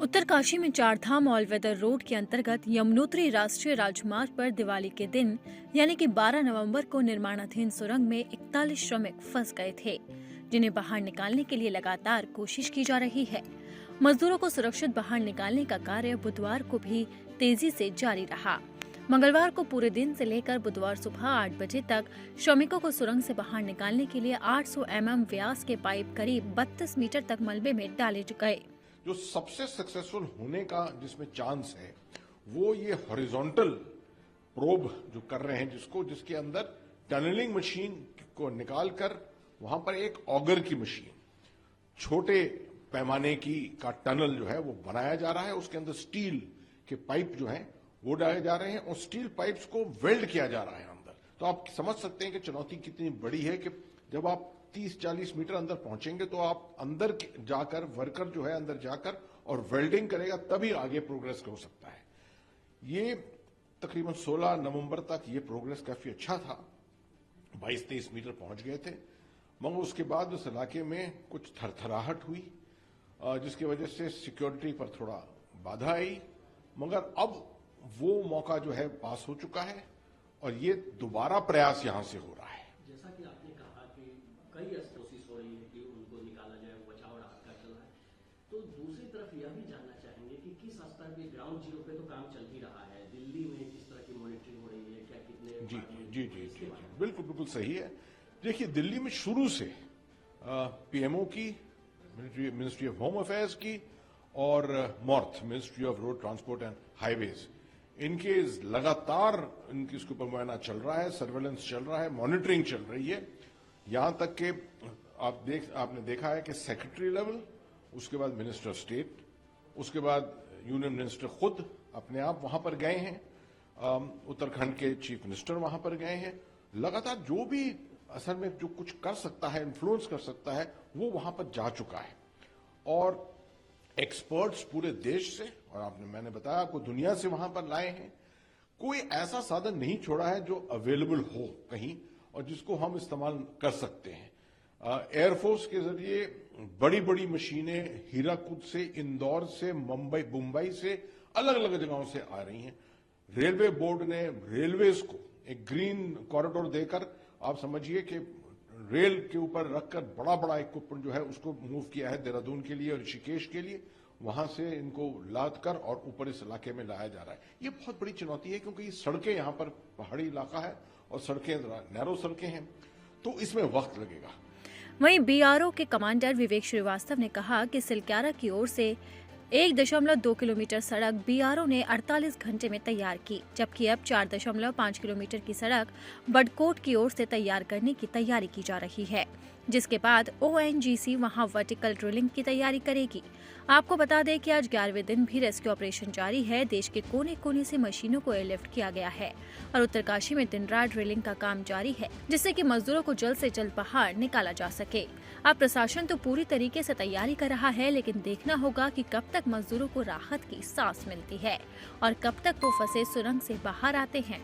उत्तरकाशी में Chardham all weather road के अंतर्गत यमुनोत्री राष्ट्रीय राजमार्ग पर दिवाली के दिन यानी कि 12 नवंबर को निर्माणाधीन सुरंग में 41 श्रमिक फंस गए थे, जिन्हें बाहर निकालने के लिए लगातार कोशिश की जा रही है। मजदूरों को सुरक्षित बाहर निकालने का कार्य बुधवार को भी तेजी से जारी रहा। मंगलवार को पूरे दिन से लेकर बुधवार सुबह 8 बजे तक श्रमिकों को सुरंग से बाहर निकालने के लिए 800 mm व्यास के पाइप करीब 32 मीटर तक मलबे में डाले गए। जो सबसे सक्सेसफुल होने का जिसमें चांस है वो ये हॉरिजॉन्टल प्रोब जो कर रहे हैं, जिसके अंदर टनलिंग मशीन को निकालकर वहां पर एक ऑगर की मशीन, छोटे पैमाने का टनल जो है वो बनाया जा रहा है। उसके अंदर स्टील के पाइप जो है वो डाले जा रहे हैं और स्टील पाइप्स को वेल्ड किया जा रहा है अंदर। तो आप समझ सकते हैं कि चुनौती कितनी बड़ी है कि जब आप 30-40 मीटर अंदर पहुंचेंगे तो आप अंदर जाकर वर्कर जो है अंदर जाकर और वेल्डिंग करेगा, तभी आगे प्रोग्रेस हो सकता है। ये तकरीबन 16 नवंबर तक ये प्रोग्रेस काफी अच्छा था, 22-23 मीटर पहुंच गए थे, मगर उसके बाद उस इलाके में कुछ थरथराहट हुई, जिसकी वजह से सिक्योरिटी पर थोड़ा बाधा आई। मगर अब वो मौका जो है पास हो चुका है और ये दोबारा प्रयास यहां से हो रहा है। जैसा कि आपने कहा कि कई कोशिश हो रही है कि उनको निकाला जाए, बचाव राहत का चल रहा है, तो दूसरी तरफ यह भी जानना चाहेंगे कि किस स्तर पे ग्राउंड जीरो पे तो काम चल ही रहा है, दिल्ली में किस तरह की मॉनिटरिंग हो रही है, क्या कितने जी जी जी जी बिल्कुल सही है। देखिए, दिल्ली में शुरू से पीएमओ की, मिनिस्ट्री ऑफ होम अफेयर्स की और मॉर्थ, ministry of road transport and highways, इनके लगातार इसके ऊपर मुआयना चल रहा है, सर्वेलेंस चल रहा है, मॉनिटरिंग चल रही है। यहां तक कि आपने देखा है कि सेक्रेटरी लेवल, उसके बाद मिनिस्टर स्टेट, उसके बाद यूनियन मिनिस्टर खुद अपने आप वहां पर गए हैं, उत्तराखंड के चीफ मिनिस्टर वहां पर गए हैं। लगातार जो भी असल में जो कुछ कर सकता है, इन्फ्लुएंस कर सकता है, वो वहां पर जा चुका है। और एक्सपर्ट्स पूरे देश से, और मैंने बताया आपको, दुनिया से वहां पर लाए हैं। कोई ऐसा साधन नहीं छोड़ा है जो अवेलेबल हो कहीं और जिसको हम इस्तेमाल कर सकते हैं। एयरफोर्स के जरिए बड़ी बड़ी मशीनें हीराकुद से, इंदौर से, मुंबई से, अलग अलग जगहों से आ रही हैं। रेलवे बोर्ड ने रेलवेज को एक ग्रीन कॉरिडोर देकर, आप समझिए कि रेल के ऊपर रखकर बड़ा बड़ा इक्विपमेंट जो है उसको मूव किया है देहरादून के लिए और ऋषिकेश के लिए। वहां से इनको लाद कर और ऊपर इस इलाके में लाया जा रहा है। ये बहुत बड़ी चुनौती है क्योंकि ये सड़कें, यहां पर पहाड़ी इलाका है और सड़कें नैरो सड़कें हैं, तो इसमें वक्त लगेगा। वहीं बीआरओ के कमांडर विवेक श्रीवास्तव ने कहा कि सिलक्यारा की ओर से 1.2 किलोमीटर सड़क बीआरओ ने 48 घंटे में तैयार की, जबकि अब 4.5 किलोमीटर की सड़क बडकोट की ओर से तैयार करने की तैयारी की जा रही है, जिसके बाद ओएनजीसी वहां वर्टिकल ड्रिलिंग की तैयारी करेगी। आपको बता दें कि आज 11वें दिन भी रेस्क्यू ऑपरेशन जारी है। देश के कोने कोने से मशीनों को एयरलिफ्ट किया गया है और उत्तरकाशी में दिन रात ड्रिलिंग का काम जारी है, जिससे कि मजदूरों को जल्द से जल्द बाहर निकाला जा सके। अब प्रशासन तो पूरी तरीके से तैयारी कर रहा है, लेकिन देखना होगा कि कब तक मजदूरों को राहत की सांस मिलती है और कब तक वो फंसे सुरंग से बाहर आते हैं।